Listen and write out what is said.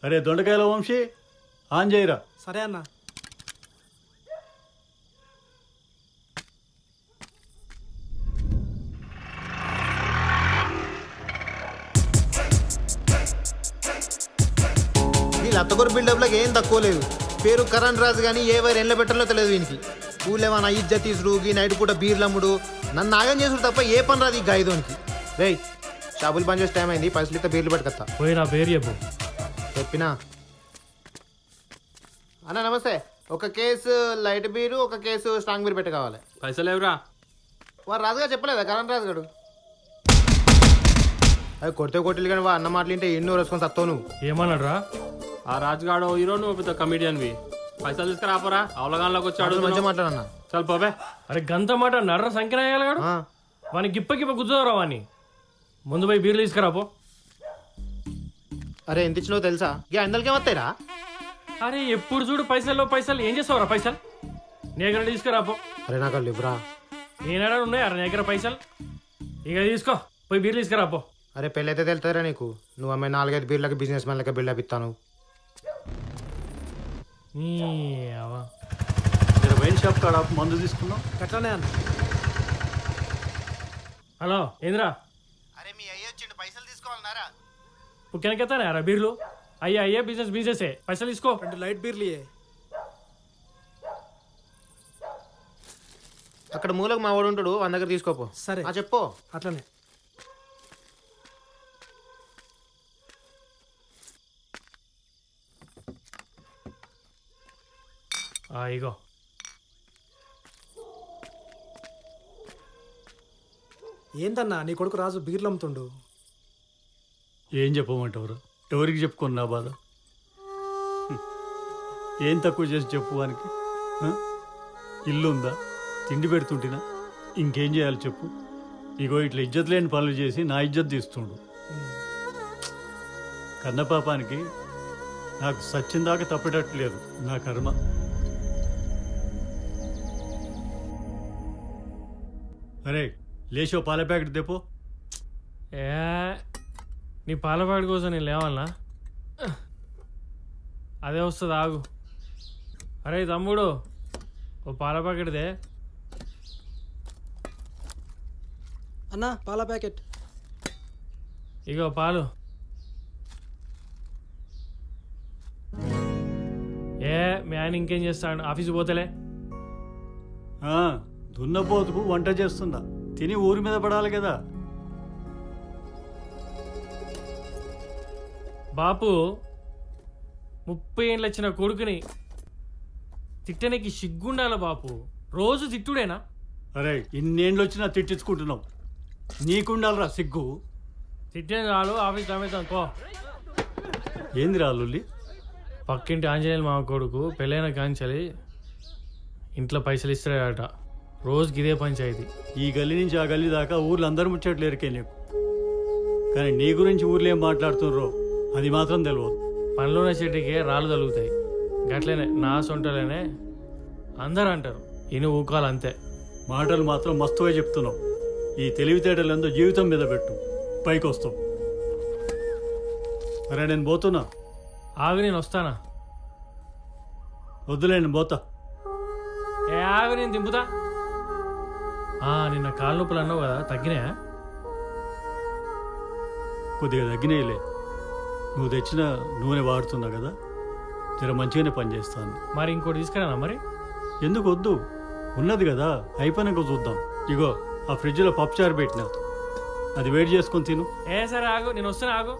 అరే దొండకాయల వంశీ ఆన్ చేయరా. సరే అన్న. వీళ్ళు అత్తగొర బిల్డప్లకు ఏం తక్కువ లేదు. పేరు కరణ్ రాజు కానీ ఏ వైర్ ఎండ్ల పెట్టాలో తెలియదు వీనికి. ఊళ్ళేమన్నా ఇజ్జత్ తీసుడు ఈ నైట్ పూట బీర్లమ్ముడు నన్ను నాగం చేసుడు తప్ప ఏ పని రాదు ఈ గాయదోనికి. రే షాపులు బంద్ చేసే టైం అయింది, పైసలు ఇస్తే బీర్లు పట్టుకొస్తా. పోయి నా పేరు చెప్పు. చెప్పినా అన్న నమస్తే. ఒక కేసు లైట్ బీరు, ఒక కేసు స్ట్రాంగ్ బీర్ పెట్టి కావాలి. పైసలు ఎవరా? వారు రాజుగా చెప్పలేదా కరణ్ రాజు గారు? అవి కొడితే కొట్టిలు కానీ అన్న మాటలు వింటే ఎన్నో వేసుకొని సత్తావు నువ్వు. ఏమన్నాడు రా ఆ రాజుగాడు హీరో, నువ్వు పెద్ద కమిడియన్వి. పైసలు తీసుకురాపోరా, అవలగాన్లోకి వచ్చాడు. మంచిగా మాట్లాడన్నా. చల్ పోవే. అరే గంత మాట నర్ర సంఖ్య అయ్యాలగాడు వాని గిప్ప గిప్ప గుర్తురా వాని. ముందు పోయి బీర్లు తీసుకురాపో. అరే ఎంత ఇచ్చినావు తెలుసా? ఇక అందరికీ వస్తాయిరా. అరే ఎప్పుడు చూడు పైసల్లో పైసలు. ఏం చేస్తావురా పైసలు? నీ దగ్గర తీసుకురాపో. అరే నాకు ఇవ్వరా. నేనాడా ఉన్నాయి అరే నీ దగ్గర పైసలు. ఇక తీసుకో, పోయి బీర్లు తీసుకురాపో. అరే పెళ్ళైతే తెలుతారా నీకు? నువ్వు అమ్మాయి 4-5 బీర్లకి బిజినెస్ మ్యాన్ లెక్క బిల్డప్ ఇస్తాను. వైన్ షాప్ కాడ మందు తీసుకున్నాం. ఎట్లానే అన్న. హలో ఏంద్రా? అరే మీ అయ్య వచ్చిండు, పైసలు తీసుకోవాలన్నారా? పుక్కెనకెత్తానే రా బీర్లు. అయ్యా అయ్యే బిజినెస్ పైసలు తీసుకో. 2 లైట్ బీర్లు. అక్కడ మూలకు మా వాడు ఉంటాడు, వాళ్ళ దగ్గర తీసుకోపో. సరే చెప్పు. అట్లనే. ఇగో ఏందన్నా నీ కొడుకు రాజు బీర్లు అమ్ముతుండు. ఏం చెప్పమంటారు? ఎవరికి చెప్పుకున్నా బాధ? ఏం తక్కువ చేసి చెప్పు వానికి? ఇల్లు ఉందా? తిండి పెడుతుంటినా? ఇంకేం చేయాలి చెప్పు? ఇగో ఇట్లా ఇజ్జత్ లేని పనులు చేసి నా ఇజ్జత్ తీస్తుండు. కన్నపాపానికి నాకు సచ్చిందాకా తప్పేటట్లేదు నా కర్మ. అరే లేచో పాల ప్యాకెట్ తెపో. నీ పాల ప్యాకెట్ కోసం నేను లేవాలనా? అదే వస్తుంది ఆగు. అరే తమ్ముడు ఓ పాల ప్యాకెట్దే. అన్నా పాల ప్యాకెట్. ఇగో పాలు. మీ ఆయన ఇంకేం చేస్తాడు? ఆఫీస్కి పోతలే? దున్నపోతుకు వంట చేస్తుందా? తిని ఊరి మీద పడాలి కదా. బాపు 30 ఏళ్ళు వచ్చిన కొడుకుని తిట్టనికి సిగ్గుండాల బాపు. రోజు తిట్టుడేనా? అరే ఇన్నేళ్ళు వచ్చినా తిట్టించుకుంటున్నావు, నీకుండాలరా సిగ్గు. తిట్టిన చాలు, ఆఫీస్ తమ్మేద్దాం పో. ఏంది రాళ్ళుల్లి? పక్కింటి ఆంజనేయులు మామ కొడుకు పెళ్ళైన కాంచలి ఇంట్లో పైసలు ఇస్తాడట. రోజుకి ఇదే పంచాయతీ. ఈ గల్లీ నుంచి ఆ గల్లీ దాకా ఊర్లో అందరూ ముచ్చట్లేరికే నీకు. కానీ నీ గురించి ఊర్లో ఏం మాట్లాడుతున్నారో అది మాత్రం తెలియదు. పనిలోనే చెట్టుకే రాళ్ళు తగులుతాయి. గట్లనే నా సొంటలేనే అందరు అంటారు. ఇను ఊకాలు అంతే. మాటలు మాత్రం మస్తుగా చెప్తున్నావు. ఈ తెలివితేటలందో జీవితం మీద పెట్టు, పైకి వస్తావు. అరే నేను పోతున్నా. ఆగు నేను వస్తానా? వద్దులే నేను పోతా. ఆగు నేను దింపుతా. నిన్న కాళ్ళ నొప్పులు అన్నావు కదా, తగ్గినాయా? కొద్దిగా తగ్గినాయిలే. నువ్వు తెచ్చిన నూనె వాడుతున్నా కదా, జర మంచిగానే పనిచేస్తాను. మరి ఇంకోటి తీసుకురానా? మరి ఎందుకు వద్దు, ఉన్నది కదా, అయిపోయినాక చూద్దాం. ఇగో ఆ ఫ్రిడ్జ్లో పప్పుచారు పెట్టినా, అది వేడి చేసుకొని తిను. సరే ఆగు నేను వస్తాను. ఆగు.